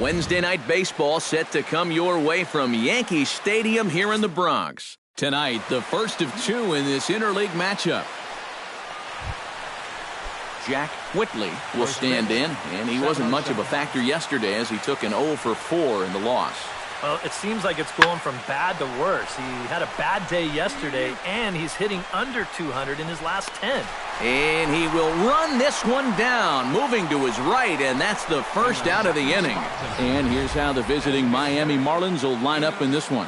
Wednesday night baseball set to come your way from Yankee Stadium here in the Bronx. Tonight, the first of two in this interleague matchup. Jack Whitley will stand in, and he wasn't much of a factor yesterday as he took an 0 for 4 in the loss. Well, it seems like it's going from bad to worse. He had a bad day yesterday, and he's hitting under 200 in his last 10. And he will run this one down, moving to his right, and that's the first out of the inning. And here's how the visiting Miami Marlins will line up in this one.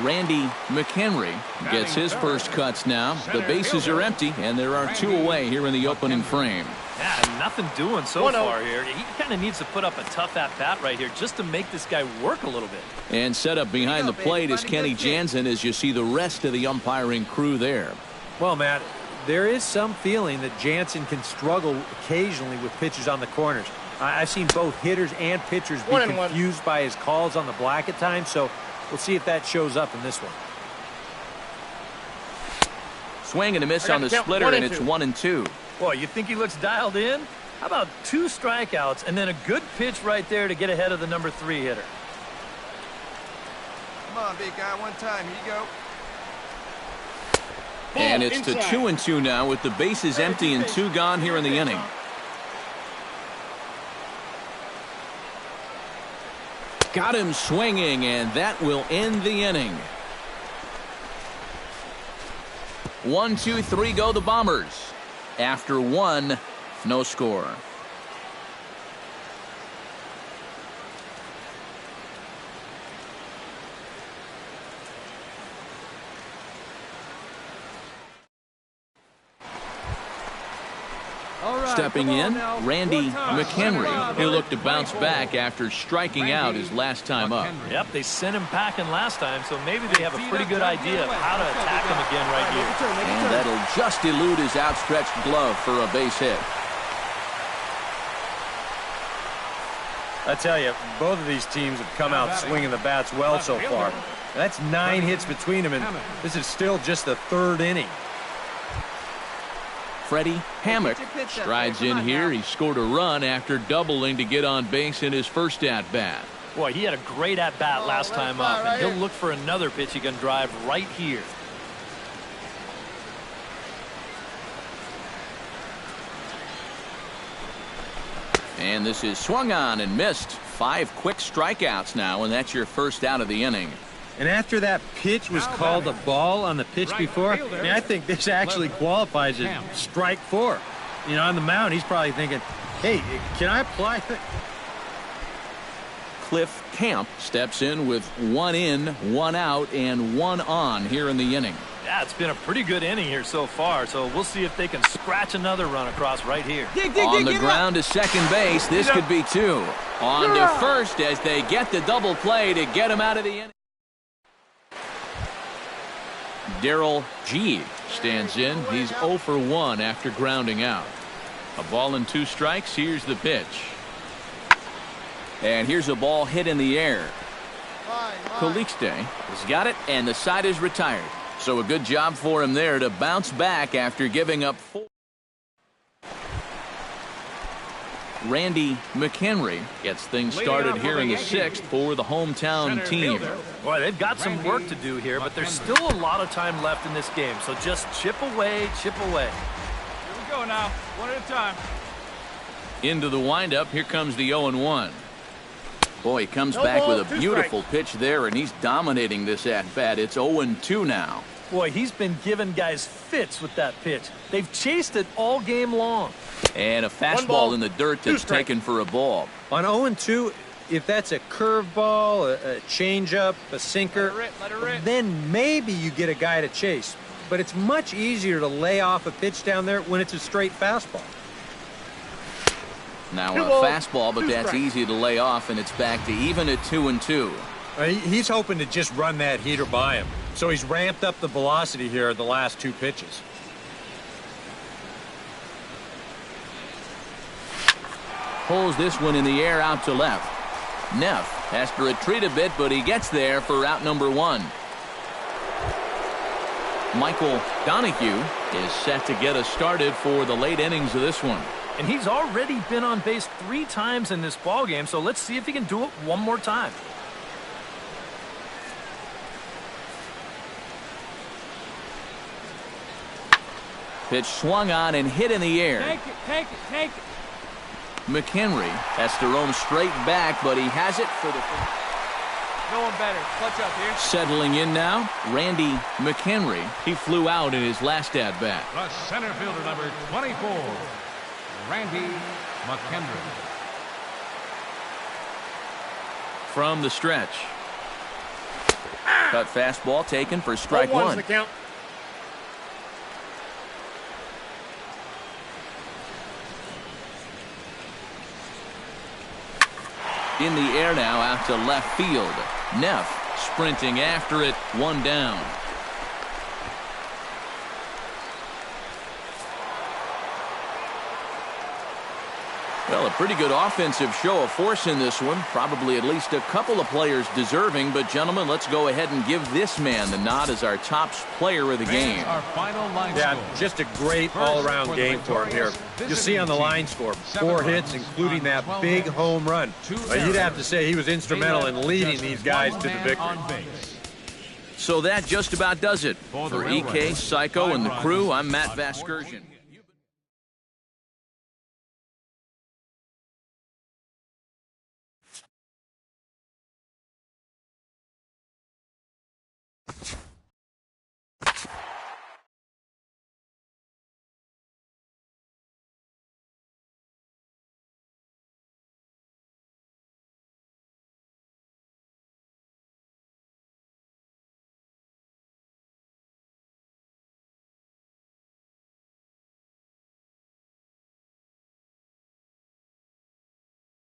Randy McHenry gets his first cuts now. The bases are empty, and there are two away here in the opening frame. Yeah, nothing doing so far here. He kind of needs to put up a tough at-bat right here just to make this guy work a little bit. And set up behind the plate is Kenny Jansen as you see the rest of the umpiring crew there. Well, Matt, there is some feeling that Jansen can struggle occasionally with pitches on the corners. I've seen both hitters and pitchers be confused by his calls on the black at times, so we'll see if that shows up in this one. Swing and a miss on the splitter, and it's 1-2. Boy, you think he looks dialed in? How about 2 strikeouts and then a good pitch right there to get ahead of the number 3 hitter? Come on, big guy, one time. Here you go. And it's to 2-2 now with the bases empty and 2 gone here in the inning. Got him swinging, and that will end the inning. 1, 2, 3 go the Bombers. After 1, no score. Stepping in, Randy McHenry, who looked to bounce back after striking out his last time up. Yep, they sent him packing last time, so maybe they have a pretty good idea of how to attack him again right here. And that'll just elude his outstretched glove for a base hit. I tell you, both of these teams have come out swinging the bats well so far. That's 9 hits between them, and this is still just the 3rd inning. Freddie Hammock strides in here. He scored a run after doubling to get on base in his first at-bat. Boy, he had a great at-bat last time up, and he'll look for another pitch he can drive right here. And this is swung on and missed. 5 quick strikeouts now, and that's your first out of the inning. And after that pitch was called a ball on the pitch before, I think this actually qualifies as strike 4. You know, on the mound, he's probably thinking, hey, can I apply? Cliff Camp steps in with 1 in, 1 out, and 1 on here in the inning. Yeah, it's been a pretty good inning here so far, so we'll see if they can scratch another run across right here. On the ground to second base, this could be 2. On to first as they get the double play to get him out of the inning. Darrell G stands in. He's 0 for 1 after grounding out. A ball and 2 strikes. Here's the pitch. And here's a ball hit in the air. Calixte has got it, and the side is retired. So a good job for him there to bounce back after giving up 4. Randy McHenry gets things started here in the 6th for the hometown team. Boy, they've got some work to do here, but there's still a lot of time left in this game. So just chip away, chip away. Here we go now, one at a time. Into the windup, here comes the 0-1. Boy, he comes back with a beautiful pitch there, and he's dominating this at-bat. It's 0-2 now. Boy, he's been giving guys fits with that pitch. They've chased it all game long. And a fastball in the dirt that's taken for a ball. On 0-2, if that's a curveball, a changeup, a sinker, then maybe you get a guy to chase. But it's much easier to lay off a pitch down there when it's a straight fastball. Now a fastball, but that's easy to lay off, and it's back to even at 2-2. He's hoping to just run that heater by him. So he's ramped up the velocity here at the last 2 pitches. Pulls this one in the air out to left. Neff has to retreat a bit, but he gets there for out number 1. Michael Donahue is set to get us started for the late innings of this one. And he's already been on base 3 times in this ballgame, so let's see if he can do it one more time. Pitch swung on and hit in the air. Take it, take it, take it. McHenry has to roam straight back, but he has it for the... No one better. Clutch up here. Settling in now, Randy McHenry. He flew out in his last at-bat. The center fielder, number 24, Randy McHenry. From the stretch. Cut fastball taken for strike 1. The count. In the air now out to left field. Neff sprinting after it, 1 down. Well, a pretty good offensive show of force in this one. Probably at least a couple of players deserving. But, gentlemen, let's go ahead and give this man the nod as our top player of the game. Our final line Yeah, score. just a great all-around game for him here. You'll see on the line score, 4 hits, including that big home run. But you'd have to say he was instrumental in leading these guys to the victory. So that just about does it. For EK, Psycho, and the crew, I'm Matt Vasgersian.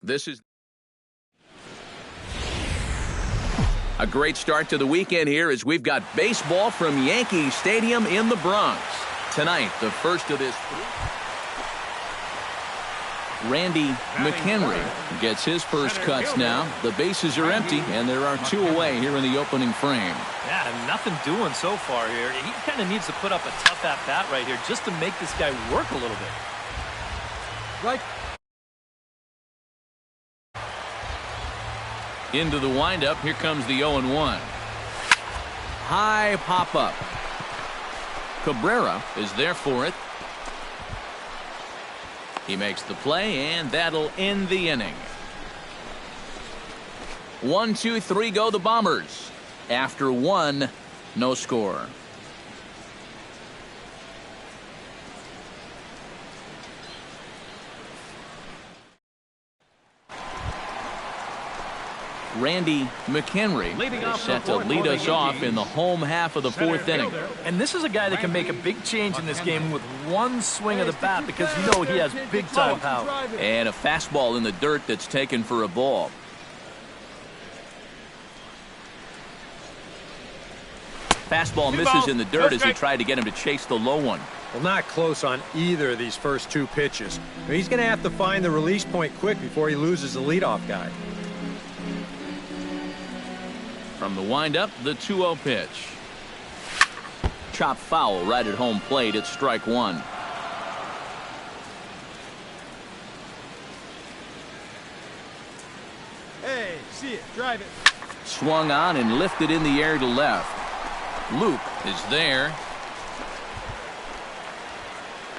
This is a great start to the weekend here as we've got baseball from Yankee Stadium in the Bronx. Tonight, the first of this. Randy McHenry gets his first cuts now. The bases are empty, and there are 2 away here in the opening frame. Yeah, nothing doing so far here. He kind of needs to put up a tough at-bat right here just to make this guy work a little bit. Right. Into the windup, here comes the 0-1. High pop-up. Cabrera is there for it. He makes the play, and that'll end the inning. 1, 2, 3 go the Bombers. After 1, no score. Randy McHenry is set to lead us off in the home half of the 4th inning. And this is a guy that can make a big change in this game with one swing of the bat because you know he has big-time power. And a fastball in the dirt that's taken for a ball. Fastball misses in the dirt as he tried to get him to chase the low one. Well, not close on either of these first 2 pitches. He's going to have to find the release point quick before he loses the leadoff guy. From the windup, the 2-0 pitch. Chop foul right at home plate. It's strike 1. Hey, see it. Drive it. Swung on and lifted in the air to left. Luke is there.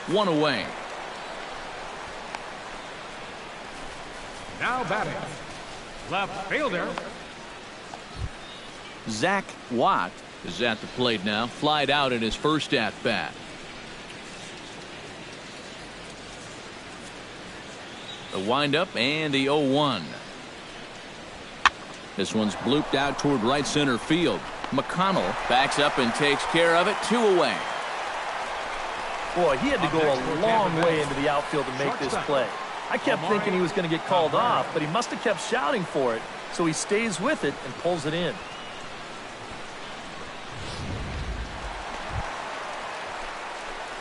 1 away. Now batting, left fielder, Zach Watt is at the plate now. Flied out in his first at-bat. The windup and the 0-1. This one's blooped out toward right center field. McConnell backs up and takes care of it. 2 away. Boy, he had to go a long way into the outfield to make this play. I kept thinking he was going to get called off, but he must have kept shouting for it, so he stays with it and pulls it in.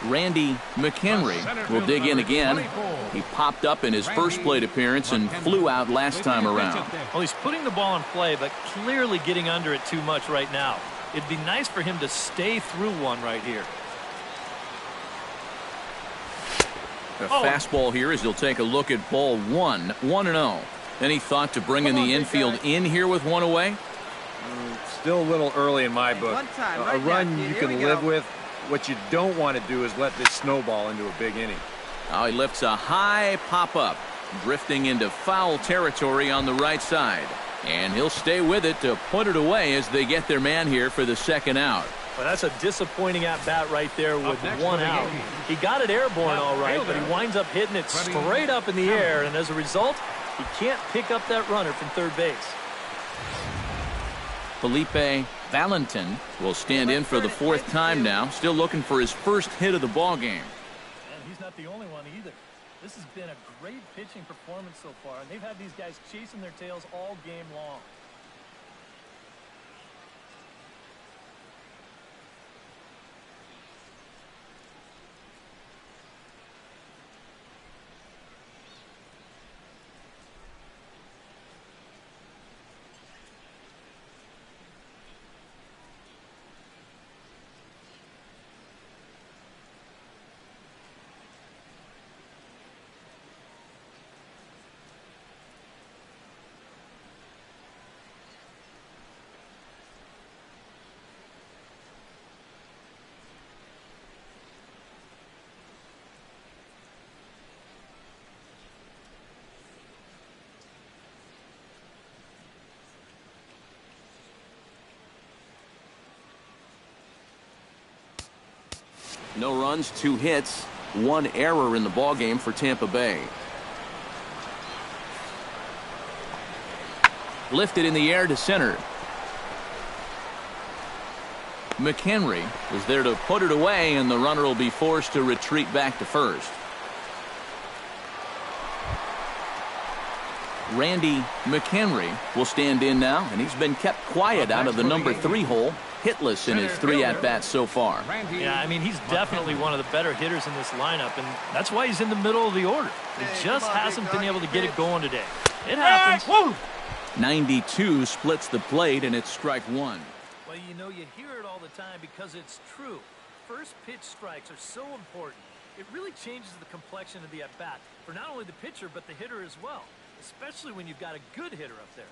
Randy McHenry will dig in again. He popped up in his first plate appearance and flew out last time around. Well, he's putting the ball in play, but clearly getting under it too much right now. It'd be nice for him to stay through one right here. A fastball here as he'll take a look at ball one. 1-0. Any thought to bringing the infield in here with one away? Still a little early in my book. A run you can live with. What you don't want to do is let this snowball into a big inning. Now he lifts a high pop-up, drifting into foul territory on the right side. And he'll stay with it to put it away as they get their man here for the second out. Well, that's a disappointing at-bat right there with one out. He got it airborne all right, but he winds up hitting it straight up in the air, and as a result, he can't pick up that runner from third base. Felipe Valentin will stand in for the fourth time now, still looking for his first hit of the ball game. And he's not the only one either. This has been a great pitching performance so far, and they've had these guys chasing their tails all game long. No runs, 2 hits, 1 error in the ballgame for Tampa Bay. Lifted in the air to center. McHenry is there to put it away, and the runner will be forced to retreat back to first. Randy McHenry will stand in now, and he's been kept quiet out of the number 3 hole. Hitless in his 3 at-bats so far. Yeah, I mean, he's definitely one of the better hitters in this lineup, and that's why he's in the middle of the order. He just hasn't been able to get it going today. It happens. 92 splits the plate, and it's strike 1. Well, you know, you hear it all the time because it's true. First pitch strikes are so important. It really changes the complexion of the at-bat for not only the pitcher, but the hitter as well, especially when you've got a good hitter up there.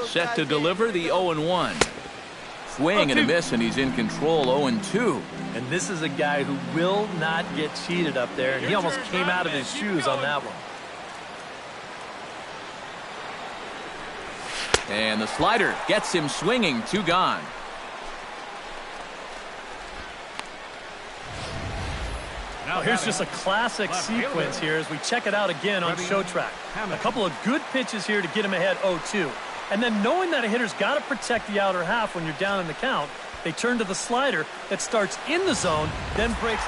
Set to deliver the 0-1. Swing and a miss, and he's in control 0-2. And this is a guy who will not get cheated up there, and he almost came out of his shoes on that one. And the slider gets him swinging. 2 gone. Now here's just a classic sequence here as we check it out again on Show Track. A couple of good pitches here to get him ahead 0-2. And then knowing that a hitter's got to protect the outer half when you're down in the count, they turn to the slider that starts in the zone, then breaks